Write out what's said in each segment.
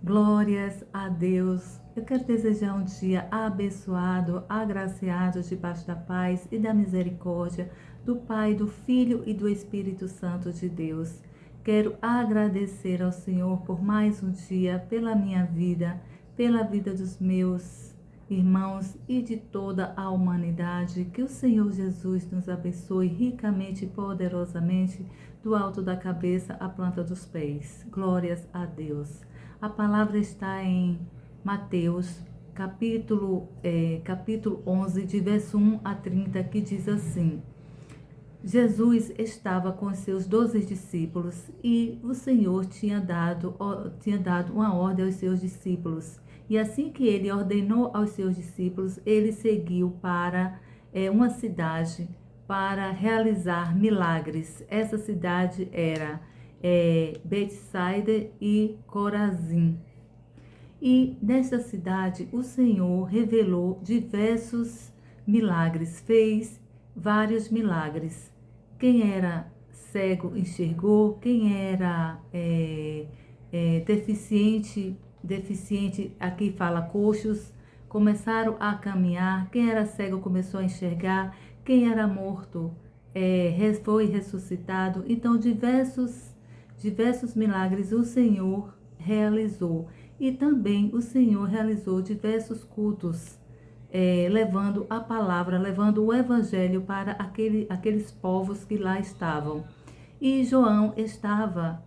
Glórias a Deus. Eu quero desejar um dia abençoado, agraciado debaixo da paz e da misericórdia do Pai, do Filho e do Espírito Santo de Deus. Quero agradecer ao Senhor por mais um dia, pela minha vida, pela vida dos meus irmãos e de toda a humanidade. Que o Senhor Jesus nos abençoe ricamente e poderosamente, do alto da cabeça à planta dos pés. Glórias a Deus. A palavra está em Mateus, capítulo 11, de verso 1 a 30, que diz assim: Jesus estava com seus 12 discípulos e o Senhor tinha dado uma ordem aos seus discípulos. E assim que ele ordenou aos seus discípulos, ele seguiu para uma cidade para realizar milagres. Essa cidade era Betsaida e Corazim. E nesta cidade o Senhor revelou diversos milagres, fez vários milagres. Quem era cego enxergou, quem era deficiente, aqui fala coxos, começaram a caminhar, quem era cego começou a enxergar, quem era morto foi ressuscitado. Então diversos milagres o Senhor realizou. E também o Senhor realizou diversos cultos, levando a palavra, levando o evangelho para aqueles povos que lá estavam. E João estava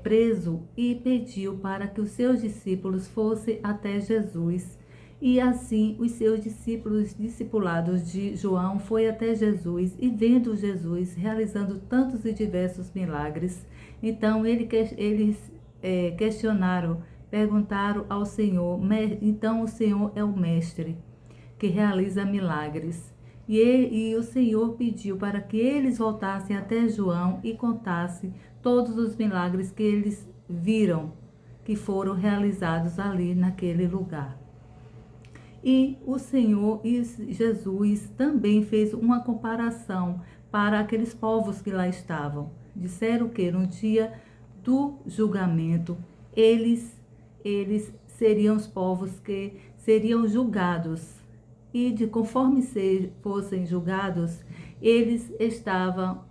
preso e pediu para que os seus discípulos fossem até Jesus. E assim os seus discípulos, discipulados de João, foi até Jesus e vendo Jesus realizando tantos e diversos milagres, então eles questionaram, perguntaram ao Senhor. Então o Senhor é o mestre que realiza milagres. E o Senhor pediu para que eles voltassem até João e contassem todos os milagres que eles viram, que foram realizados ali naquele lugar. E o Senhor e Jesus também fez uma comparação para aqueles povos que lá estavam. Disseram que no dia do julgamento, eles seriam os povos que seriam julgados. E conforme fossem julgados, eles estavam,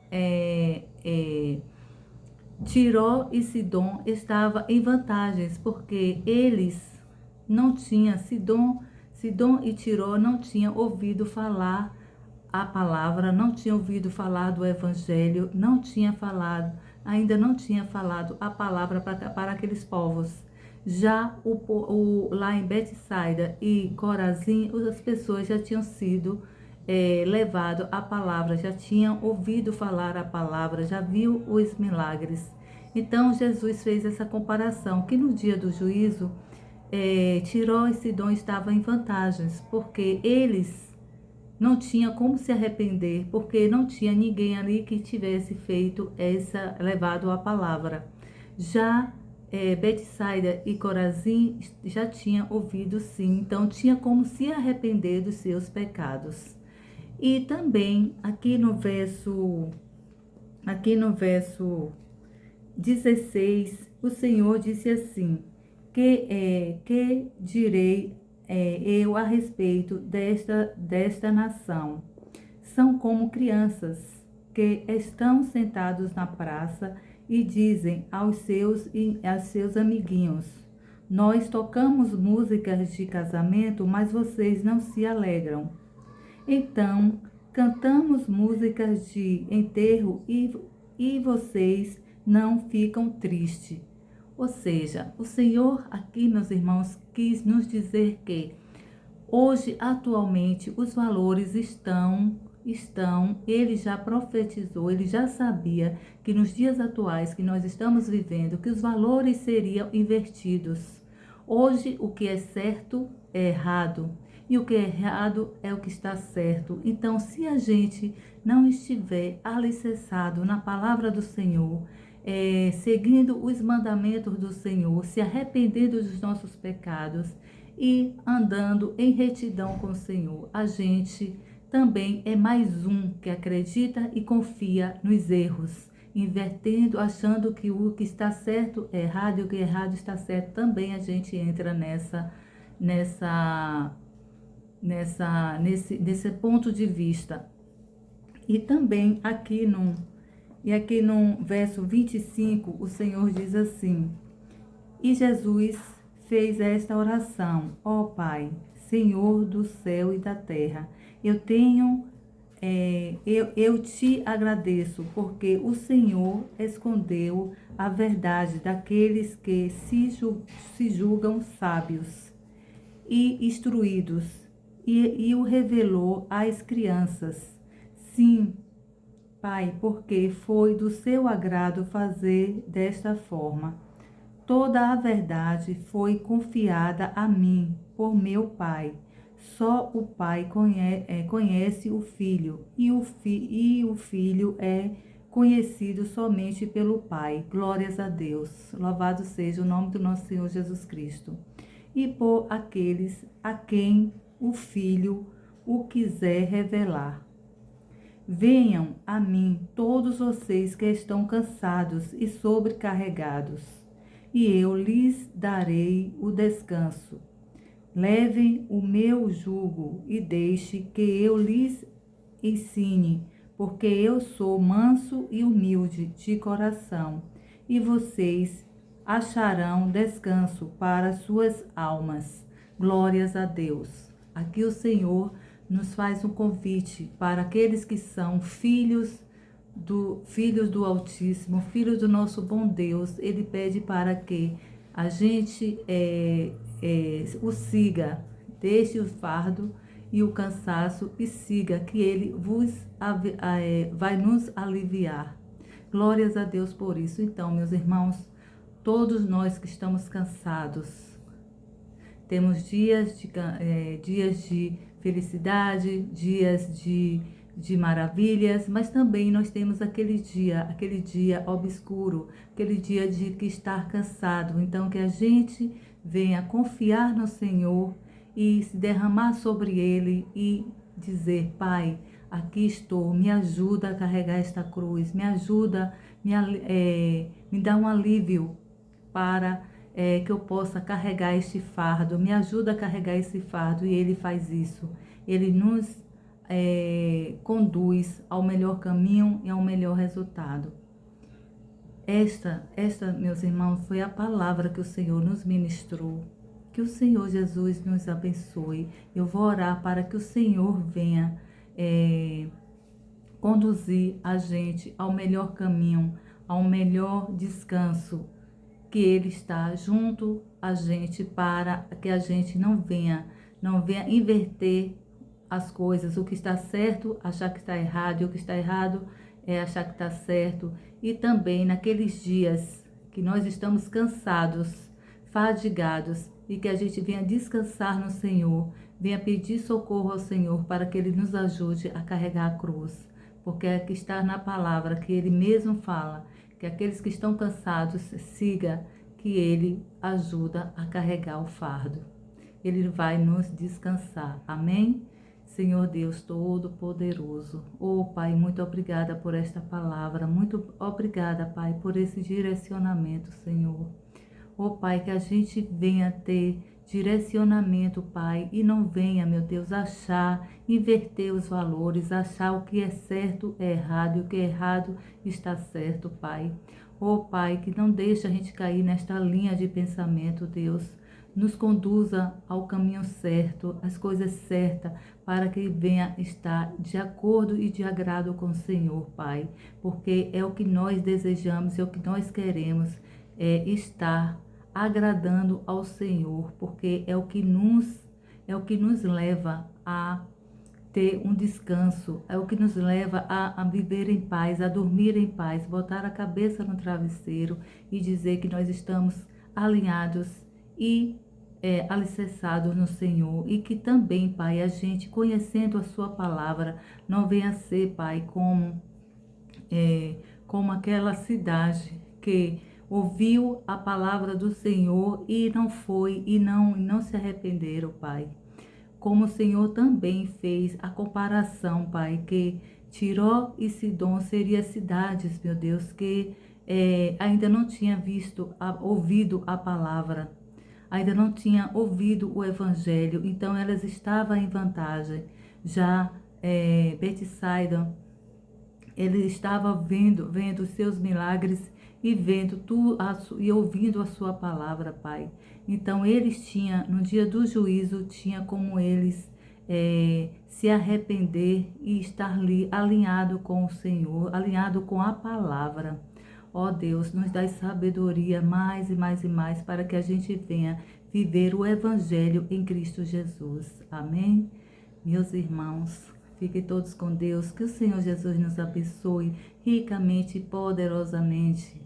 Tiró e Sidom estavam em vantagens, porque eles não tinham, Sidom e Tiró não tinham ouvido falar a palavra, não tinham ouvido falar do evangelho, ainda não tinha falado a palavra para aqueles povos. Já lá em Betsaida e Corazim, as pessoas já tinham sido levado a palavra, já tinham ouvido falar a palavra, já viu os milagres. Então Jesus fez essa comparação, que no dia do juízo, Tiró e Sidom estavam em vantagens, porque eles não tinham como se arrepender, porque não tinha ninguém ali que tivesse levado a palavra. Já Betsaida e Corazim já tinham ouvido, sim, então tinha como se arrepender dos seus pecados. E também aqui no verso 16, o Senhor disse assim: que direi eu a respeito desta nação? São como crianças que estão sentados na praça e dizem aos seus amiguinhos: nós tocamos músicas de casamento, mas vocês não se alegram. Então, cantamos músicas de enterro e vocês não ficam tristes. Ou seja, o Senhor aqui, meus irmãos, quis nos dizer que hoje, atualmente, os valores ele já profetizou, ele já sabia que nos dias atuais que nós estamos vivendo, que os valores seriam invertidos. Hoje, o que é certo é errado e o que é errado é o que está certo. Então, se a gente não estiver alicerçado na palavra do Senhor, seguindo os mandamentos do Senhor, se arrependendo dos nossos pecados e andando em retidão com o Senhor, a gente também é mais um que acredita e confia nos erros, invertendo, achando que o que está certo é errado e o que é errado está certo, também a gente entra nessa, nesse ponto de vista. E também aqui no verso 25, o Senhor diz assim: E Jesus fez esta oração: Ó Pai, Senhor do céu e da terra, eu te agradeço porque o Senhor escondeu a verdade daqueles que se julgam sábios e instruídos e o revelou às crianças. Sim, Pai, porque foi do seu agrado fazer desta forma. Toda a verdade foi confiada a mim por meu Pai. Só o Pai conhece o Filho e o Filho é conhecido somente pelo Pai. Glórias a Deus. Louvado seja o nome do nosso Senhor Jesus Cristo. E por aqueles a quem o Filho o quiser revelar. Venham a mim todos vocês que estão cansados e sobrecarregados, e eu lhes darei o descanso. Levem o meu jugo e deixe que eu lhes ensine, porque eu sou manso e humilde de coração, e vocês acharão descanso para suas almas. Glórias a Deus. Aqui o Senhor nos faz um convite para aqueles que são filhos do Altíssimo, filhos do nosso bom Deus. Ele pede para que a gente o siga, deixe o fardo e o cansaço e siga, que ele vai nos aliviar. Glórias a Deus por isso. Então, meus irmãos, todos nós que estamos cansados, temos dias de felicidade, dias de maravilhas, mas também nós temos aquele dia obscuro, aquele dia de que estar cansado. Então, que a gente venha confiar no Senhor e se derramar sobre Ele e dizer: Pai, aqui estou, me ajuda a carregar esta cruz, me ajuda, me dá um alívio para que eu possa carregar este fardo, me ajuda a carregar esse fardo. E Ele faz isso, Ele nos conduz ao melhor caminho e ao melhor resultado. Esta, meus irmãos, foi a palavra que o Senhor nos ministrou. Que o Senhor Jesus nos abençoe. Eu vou orar para que o Senhor venha conduzir a gente ao melhor caminho, ao melhor descanso, que Ele está junto a gente para que a gente não venha inverter as coisas, o que está certo, achar que está errado, e o que está errado é achar que está certo. E também naqueles dias que nós estamos cansados, fadigados, e que a gente venha descansar no Senhor, venha pedir socorro ao Senhor para que Ele nos ajude a carregar a cruz, porque é que está na palavra que Ele mesmo fala, que aqueles que estão cansados, siga, que Ele ajuda a carregar o fardo. Ele vai nos descansar. Amém? Senhor Deus Todo-Poderoso, Pai, muito obrigada por esta palavra, muito obrigada, Pai, por esse direcionamento, Senhor. Pai, que a gente venha ter direcionamento, Pai, e não venha, meu Deus, inverter os valores, achar o que é certo é errado e o que é errado está certo, Pai. Pai, que não deixe a gente cair nesta linha de pensamento, Deus. Nos conduza ao caminho certo, às coisas certas, para que venha estar de acordo e de agrado com o Senhor, Pai. Porque é o que nós desejamos, é o que nós queremos, estar agradando ao Senhor, porque é o que nos leva a ter um descanso, é o que nos leva a viver em paz, a dormir em paz, botar a cabeça no travesseiro e dizer que nós estamos alinhados e alicerçados no Senhor. E que também, Pai, a gente, conhecendo a sua palavra, não venha ser, Pai, como aquela cidade que ouviu a palavra do Senhor e não foi, e não se arrependeram, Pai. Como o Senhor também fez a comparação, Pai, que Tiró e Sidom seriam cidades, meu Deus, que ainda não tinha ouvido a palavra, ainda não tinha ouvido o evangelho, então elas estavam em vantagem. Já Betsaida, ele estava vendo os seus milagres e vendo e ouvindo a sua palavra, Pai. Então eles tinham, no dia do juízo, tinha como eles se arrepender e estar ali alinhado com o Senhor, alinhado com a palavra. Ó Deus, nos dá sabedoria mais e mais e mais para que a gente venha viver o Evangelho em Cristo Jesus. Amém? Meus irmãos, fiquem todos com Deus. Que o Senhor Jesus nos abençoe ricamente e poderosamente.